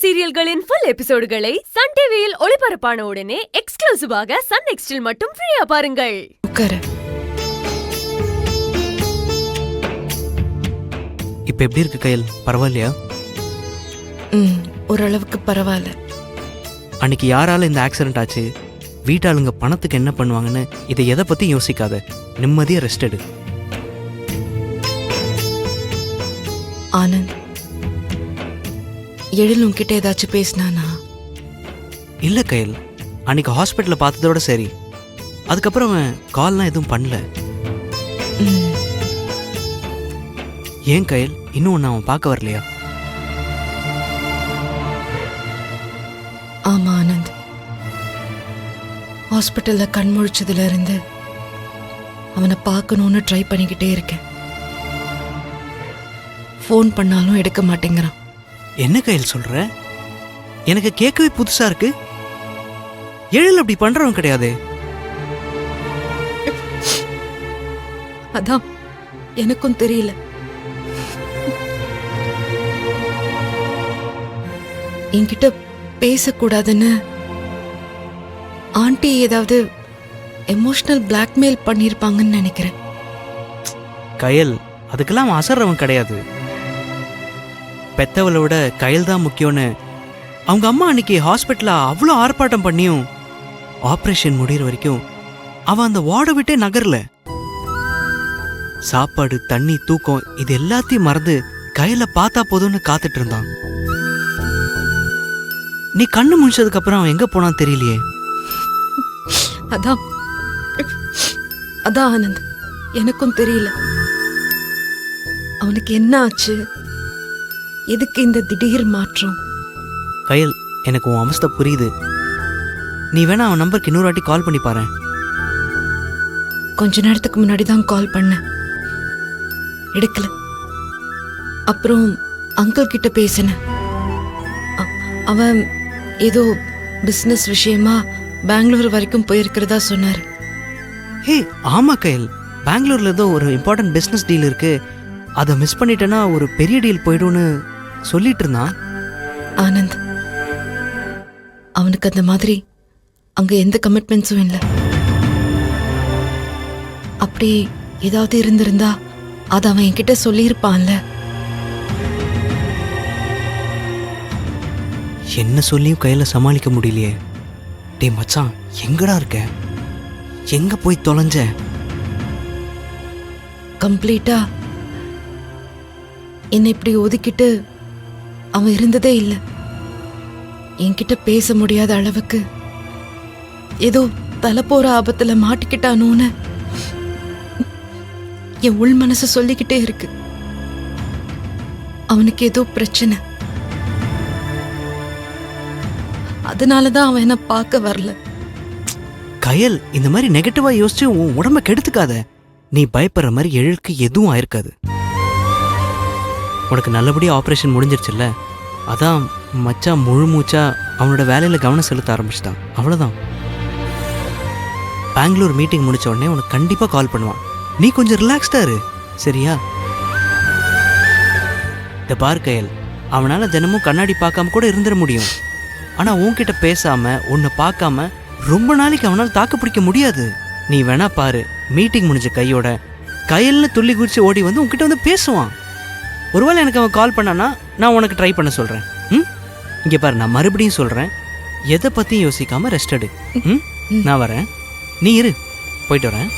சீரியல்களின் full எபிசோடுகளை Sun டிவியில் ஒளிபரப்பான உடனே எக்ஸ்க்ளூசிவாக சன் நெக்ஸ்டில் மட்டும் ஃப்ரீயா பாருங்கள். இப்ப எப்படி இருக்கு கையல்? பரவாயில்லையா? ஓரளவுக்கு பரவாயில்ல. அன்னைக்கு யாரால இந்த ஆக்சிடென்ட் ஆச்சு, வீட்டாளுங்க பணத்துக்கு என்ன பண்ணுவாங்கன்னு இதை எதை பத்தி யோசிக்காத, நிம்மதியா ரெஸ்ட் எடு. ஆனந்த், எழில் உன்கிட்ட ஏதாச்சும் பேசினானா? இல்ல கையல், அன்னைக்கு ஹாஸ்பிட்டல்ல பார்த்ததோட சரி. அதுக்கப்புறம் அவன் கால்லாம் எதுவும் பண்ணல. ஏன் கையல், இன்னும் ஒன்னு அவன் பார்க்க வரலையா? ஆமா ஆனந்த், ஹாஸ்பிட்டல்ல கண் முழிச்சதுல இருந்து அவனை பார்க்கணும்னு ட்ரை பண்ணிக்கிட்டே இருக்கேன். ஃபோன் பண்ணாலும் எடுக்க மாட்டேங்கிறான். என்ன கையல் சொல்ற? எனக்கு கேட்கவே புதுசா இருக்கு. எழில் அப்படி பண்றவன் கிடையாது. அதான் எனக்கும் தெரியல. என்கிட்ட பேசக்கூடாதுன்னு ஆண்டி ஏதாவது எமோஷனல் பிளாக்மெயில் பண்ணிருப்பாங்கன்னு நினைக்கிறேன். கயல், அதுக்கெல்லாம் அவன் அசர்றவன் கிடையாது. பெத்தவளை விட கயல் தான் முக்கியம்னு அவங்க அம்மா அன்னைக்கு ஹாஸ்பிட்டல்ல அவ்வளோ ஆர்ப்பாட்டம் பண்ணியும் ஆப்ரேஷன் முடிகிற வரைக்கும் அவன் அந்த வார்டை விட்டே நகரல. சாப்பாடு, தண்ணி, தூக்கம் இது எல்லாத்தையும் மறந்து கையில பார்த்தா போதும்னு காத்துட்டு இருந்தான். நீ கண்ணு முடிச்சதுக்கு அப்புறம் அவன் எங்க போனான்னு தெரியலையே. அதான் ஆனந்த், எனக்கும் தெரியல அவனுக்கு என்ன ஆச்சு, எதுக்கு இந்த திடீர் மாற்றம். கயல், எனக்கு உன் அவஸ்தை புரியுது. நீ வேணா அவன் நம்பருக்கு இன்னொரு வாட்டி கால் பண்ணி பாரு. கொஞ்ச நேரத்துக்கு முன்னாடி தான் கால் பண்ண, எடுக்கல. அப்புறம் அங்கிள் கிட்ட பேசின. அவன் ஏதோ பிசினஸ் விஷயமா பெங்களூர் வரைக்கும் போயிருக்கிறதா சொன்னாரு. ஹே ஆமா கயல், பெங்களூர்ல ஏதோ ஒரு இம்பார்ட்டன்ட் பிசினஸ் டீல் இருக்கு, அதை மிஸ் பண்ணிட்டேன்னா ஒரு பெரிய டீல் போயிடும்னு சொல்லிட்டு இருந்தான். ஆனந்த், அவனுக்கு அந்த மாதிரி அங்க எந்த கமிட்மெண்ட்ஸும் இல்லை. அப்படி ஏதாவது இருந்திருந்தா அது அவன் என்கிட்ட சொல்லியிருப்பான்ல. என்ன சொல்லியும் கையில சமாளிக்க முடியலையே. டே மச்சான், எங்கடா இருக்க? எங்க போய் தொலைஞ்ச? கம்ப்ளீட்டா என்னை இப்படி ஒதுக்கிட்டு அவன் இருந்ததே இல்லை. என்கிட்ட பேச முடியாத அளவுக்கு ஏதோ தலை போற ஆபத்துல மாட்டிக்கிட்டானோன்னு என் உள் மனசு சொல்லிக்கிட்டே இருக்கு. அவனுக்கு ஏதோ பிரச்சனை, அதனாலதான் அவன் என்ன பார்க்க வரல. கயல், இந்த மாதிரி நெகட்டிவா யோசிச்சு உன் உடம்ப கெடுத்துக்காத. நீ பயப்படுற மாதிரி எழிலுக்கு எதுவும் ஆயிருக்காது. உனக்கு நல்லபடியா ஆப்ரேஷன் முடிஞ்சிருச்சுல்ல, அதான் மச்சான் முழு மூச்சா அவனோட வேலையில கவனம் செலுத்த ஆரம்பிச்சிட்டான். அவ்வளவுதான். பெங்களூர் மீட்டிங் முடிச்ச உடனே உனக்கு கண்டிப்பா கால் பண்ணுவான். நீ கொஞ்சம் ரிலாக்ஸ்டா இரு, சரியா? இந்த பார் கயல், அவனால தினமும் கண்ணாடி பார்க்காம கூட இருந்துட முடியும். ஆனா உன்கிட்ட பேசாம உன்னை பார்க்காம ரொம்ப நாளைக்கு அவனால் தாக்கு பிடிக்க முடியாது. நீ வேணா பாரு, மீட்டிங் முடிஞ்ச கையோட கையில துள்ளி குதிச்சு ஓடி வந்து உன்கிட்ட வந்து பேசுவான். ஒருவேளை எனக்கு அவன் கால் பண்ணானா நான் உனக்கு ட்ரை பண்ண சொல்றேன். இங்க பாரு, நான் மறுபடியும் சொல்றேன், எதை பத்தியும் யோசிக்காம ரெஸ்ட் எடு. நான் வரேன், நீ இரு, போயிட்டு வரேன்.